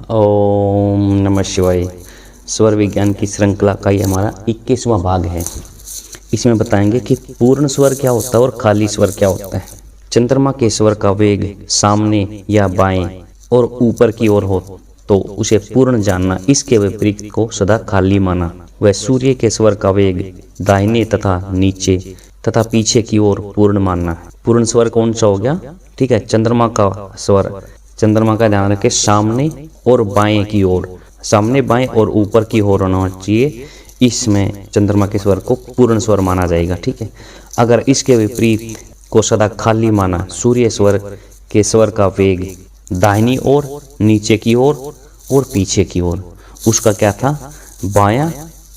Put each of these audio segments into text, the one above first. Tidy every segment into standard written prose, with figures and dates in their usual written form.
ओम नमः शिवाय। स्वर विज्ञान की श्रृंखला का ये हमारा 21वां भाग है। इसमें बताएंगे कि पूर्ण स्वर क्या होता है और खाली स्वर क्या होता है। चंद्रमा के स्वर का वेग सामने या बाएं और ऊपर की ओर हो तो उसे पूर्ण जानना, इसके विपरीत को सदा खाली माना। वह सूर्य के स्वर का वेग दाहिने तथा नीचे तथा पीछे की ओर पूर्ण मानना। पूर्ण स्वर कौन सा हो गया? ठीक है, चंद्रमा का स्वर, चंद्रमा का ध्यान रखें, सामने और बाएं की ओर, सामने बाएं और ऊपर की ओर होना चाहिए। इसमें चंद्रमा के स्वर को पूर्ण स्वर माना जाएगा। ठीक है, अगर इसके विपरीत को सदा खाली माना, सूर्य स्वर के स्वर का वेग दाहिनी ओर, नीचे की ओर और पीछे की ओर, उसका क्या था? बायां,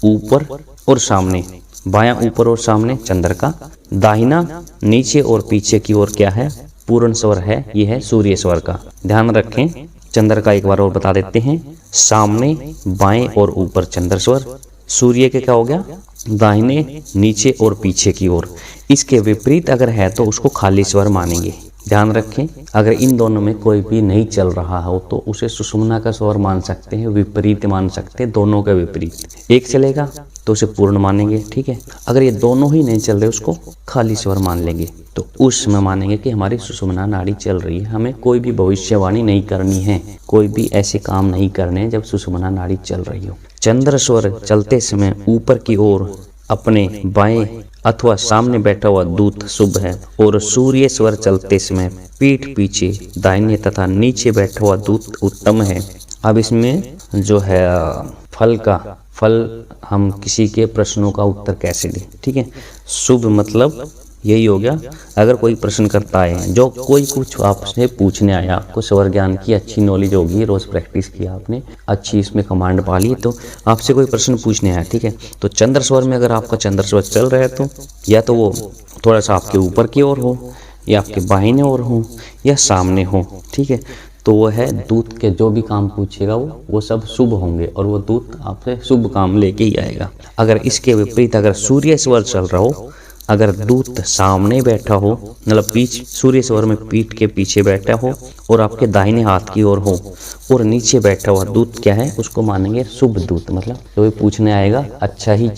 ऊपर और सामने। बायां, ऊपर और सामने चंद्र का, दाहिना, नीचे और पीछे की ओर क्या है? पूर्ण स्वर है। यह है सूर्य स्वर का। ध्यान रखें, चंद्र का एक बार और बता देते हैं। सामने, बाएं और ऊपर चंद्र स्वर। सूर्य के क्या हो गया? दाहिने, नीचे और पीछे की ओर। इसके विपरीत अगर है तो उसको खाली स्वर मानेंगे। ध्यान रखें, अगर इन दोनों में कोई भी नहीं चल रहा हो तो उसे सुषुम्ना का स्वर मान सकते हैं, विपरीत मान सकते हैं, दोनों के विपरीत। एक चलेगा तो उसे पूर्ण मानेंगे। ठीक है, अगर ये दोनों ही नहीं चल रहे उसको खाली स्वर मान लेंगे। तो उस समय मानेंगे कि हमारी सुषुम्ना नाड़ी चल रही है। हमें कोई भी भविष्यवाणी नहीं करनी है, कोई भी ऐसे काम नहीं करने हैं जब सुषुम्ना नाड़ी चल रही हो। चंद्र स्वर चलते समय ऊपर की ओर अपने बाएं अथवा सामने बैठा हुआ दूत शुभ है, और सूर्य स्वर चलते समय पीठ पीछे दाहिने तथा नीचे बैठा हुआ दूत उत्तम है। अब इसमें जो है फल हम किसी के प्रश्नों का उत्तर कैसे दें। ठीक है, शुभ मतलब यही हो गया, अगर कोई प्रश्न करता है, जो कोई कुछ आपसे पूछने आया, आपको स्वर ज्ञान की अच्छी नॉलेज होगी, रोज प्रैक्टिस किया आपने, अच्छी इसमें कमांड पा ली, तो आपसे कोई प्रश्न पूछने आया। ठीक है, तो चंद्र स्वर में अगर आपका चंद्र स्वर चल रहा है तो या तो वो थोड़ा सा आपके ऊपर की ओर हो, या आपके बाहिने ओर हो, या सामने हो। ठीक है, तो वो है दूत के जो भी काम पूछेगा वो सब शुभ होंगे, और वो दूत आपसे शुभ काम लेके ही आएगा। अगर इसके विपरीत अगर सूर्य स्वर चल रहा हो, अगर दूत सामने बैठा हो, मतलब सूर्य स्वर में पीठ के पीछे बैठा हो और आपके दाहिने हाथ की ओर हो, और नीचे बैठा हुआ दूत क्या है? उसको मानेंगे शुभ दूत। मतलब जो भी पूछने आएगा अच्छा ही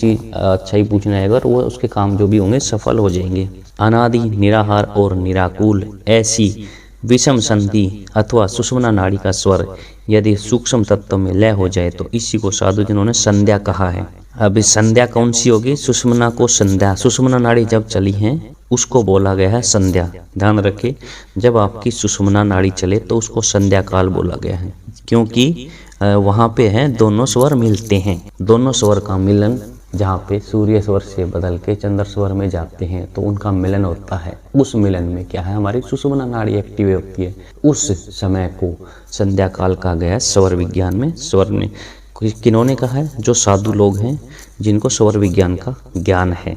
पूछने आएगा, और वो उसके काम जो भी होंगे सफल हो जाएंगे। अनादि, निराहार और निराकुल ऐसी विषम संधि अथवा सुषुम्ना नाड़ी का स्वर यदि सूक्ष्म तत्व में लय हो जाए तो इसी को साधु जिन्हों ने संध्या कहा है। अभी संध्या कौन सी होगी? सुषुम्ना को संध्या, सुषुम्ना नाड़ी जब चली है उसको बोला गया है संध्या। ध्यान रखें, जब आपकी सुषुम्ना नाड़ी चले तो उसको संध्या काल बोला गया है, क्योंकि वहाँ पे है दोनों स्वर मिलते हैं। दोनों स्वर का मिलन जहाँ पे सूर्य स्वर से बदल के चंद्र स्वर में जाते हैं तो उनका मिलन होता है। उस मिलन में क्या है? हमारी सुषुम्ना नाड़ी एक्टिव होती है। उस समय को संध्या काल कहा गया है स्वर विज्ञान में। स्वर ने किन्होंने कहा है? जो साधु लोग हैं जिनको स्वर विज्ञान का ज्ञान है,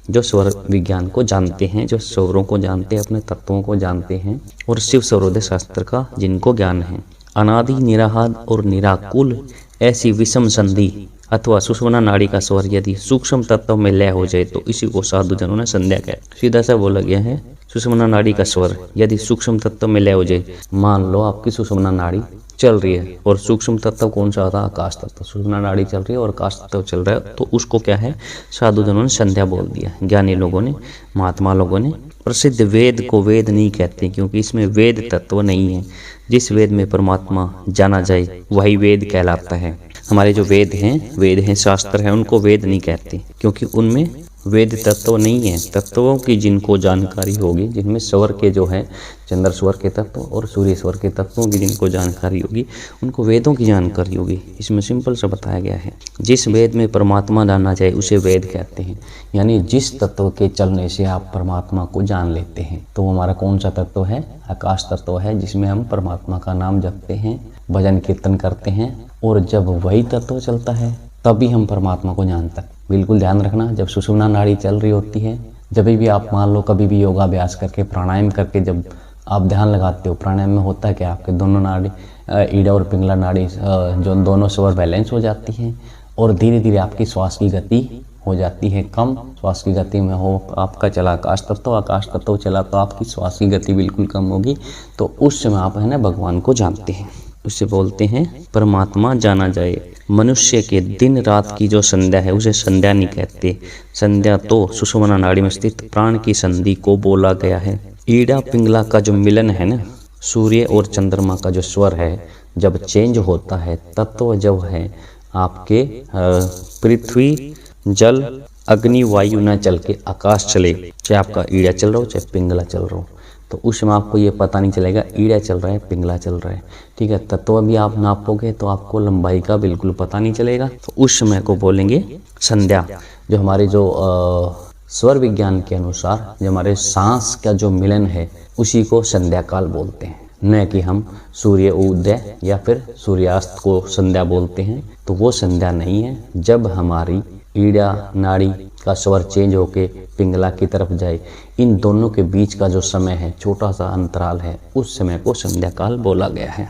जो स्वर विज्ञान को जानते हैं, जो स्वरों को जानते हैं, अपने तत्वों को जानते हैं, और शिव स्वरोदय शास्त्र का जिनको ज्ञान है। अनादि, निराहार और निराकुल ऐसी विषम संधि अथवा सुषुम्ना नाड़ी का स्वर यदि सूक्ष्म तत्व में लय हो जाए तो इसी को साधु जनों ने संध्या कहा। सीधा सा बोला गया है, सुषुम्ना नाड़ी का स्वर यदि सूक्ष्म तत्व में लय हो जाए, मान लो आपकी सुषुम्ना नाड़ी चल रही है, और सूक्ष्म तत्व कौन सा होता है? आकाश तत्व। सुषुम्ना नाड़ी चल रही है और आकाश तत्व चल रहा है, तो उसको क्या है? साधु जनों ने संध्या बोल दिया। ज्ञानी लोगों ने, महात्मा लोगों ने। प्रसिद्ध वेद को वेद नहीं कहते, क्योंकि इसमें वेद तत्व नहीं है। जिस वेद में परमात्मा जाना जाए वही वेद कहलाता है। हमारे जो वेद हैं, शास्त्र हैं, उनको वेद नहीं कहते, क्योंकि उनमें वेद तत्व नहीं है। तत्वों की जिनको जानकारी होगी, जिनमें स्वर के जो है चंद्र स्वर के तत्व और सूर्य स्वर के तत्वों की जिनको जानकारी होगी, उनको वेदों की जानकारी होगी। इसमें सिंपल सा बताया गया है, जिस वेद में परमात्मा जानना चाहिए उसे वेद कहते हैं। यानी जिस तत्व के चलने से आप परमात्मा को जान लेते हैं, तो वो हमारा कौन सा तत्व है? आकाश तत्व है, जिसमें हम परमात्मा का नाम जपते हैं, भजन कीर्तन करते हैं, और जब वही तत्व चलता है तभी हम परमात्मा को जानते हैं। बिल्कुल ध्यान रखना, जब सुषुम्ना नाड़ी चल रही होती है, जब भी आप मान लो कभी भी योगाभ्यास करके, प्राणायाम करके जब आप ध्यान लगाते हो, प्राणायाम में होता है कि आपके दोनों नाड़ी, ईड़ा और पिंगला नाड़ी, जो दोनों स्वर बैलेंस हो जाती हैं, और धीरे धीरे आपकी श्वास की गति हो जाती है कम। श्वास की गति में हो आपका चला आकाश तत्व चला तो आपकी श्वास की गति बिल्कुल कम होगी। तो उस समय आप है ना भगवान को जानते हैं। उसे बोलते हैं परमात्मा जाना जाए। मनुष्य के दिन रात की जो संध्या है उसे संध्या नहीं कहते। संध्या तो सुषुम्ना नाड़ी में स्थित प्राण की संधि को बोला गया है। ईड़ा पिंगला का जो मिलन है ना, सूर्य और चंद्रमा का जो स्वर है जब चेंज होता है, तत्व जब है आपके पृथ्वी जल अग्नि वायु न चल के आकाश चले, चाहे आपका ईड़ा चल रहा हो चाहे पिंगला चल रहा हो, तो उस समय आपको ये पता नहीं चलेगा ईड़ा चल रहा है पिंगला चल रहा है। ठीक है, तत्व भी आप नापोगे तो आपको लंबाई का बिल्कुल पता नहीं चलेगा। तो उस समय को बोलेंगे संध्या। जो हमारे जो स्वर विज्ञान के अनुसार जो हमारे सांस का जो मिलन है उसी को संध्या काल बोलते हैं, न कि हम सूर्य उदय या फिर सूर्यास्त को संध्या बोलते हैं। तो वो संध्या नहीं है। जब हमारी ईड़ा नाड़ी का स्वर चेंज होके पिंगला की तरफ जाए, इन दोनों के बीच का जो समय है, छोटा सा अंतराल है, उस समय को संध्या काल बोला गया है।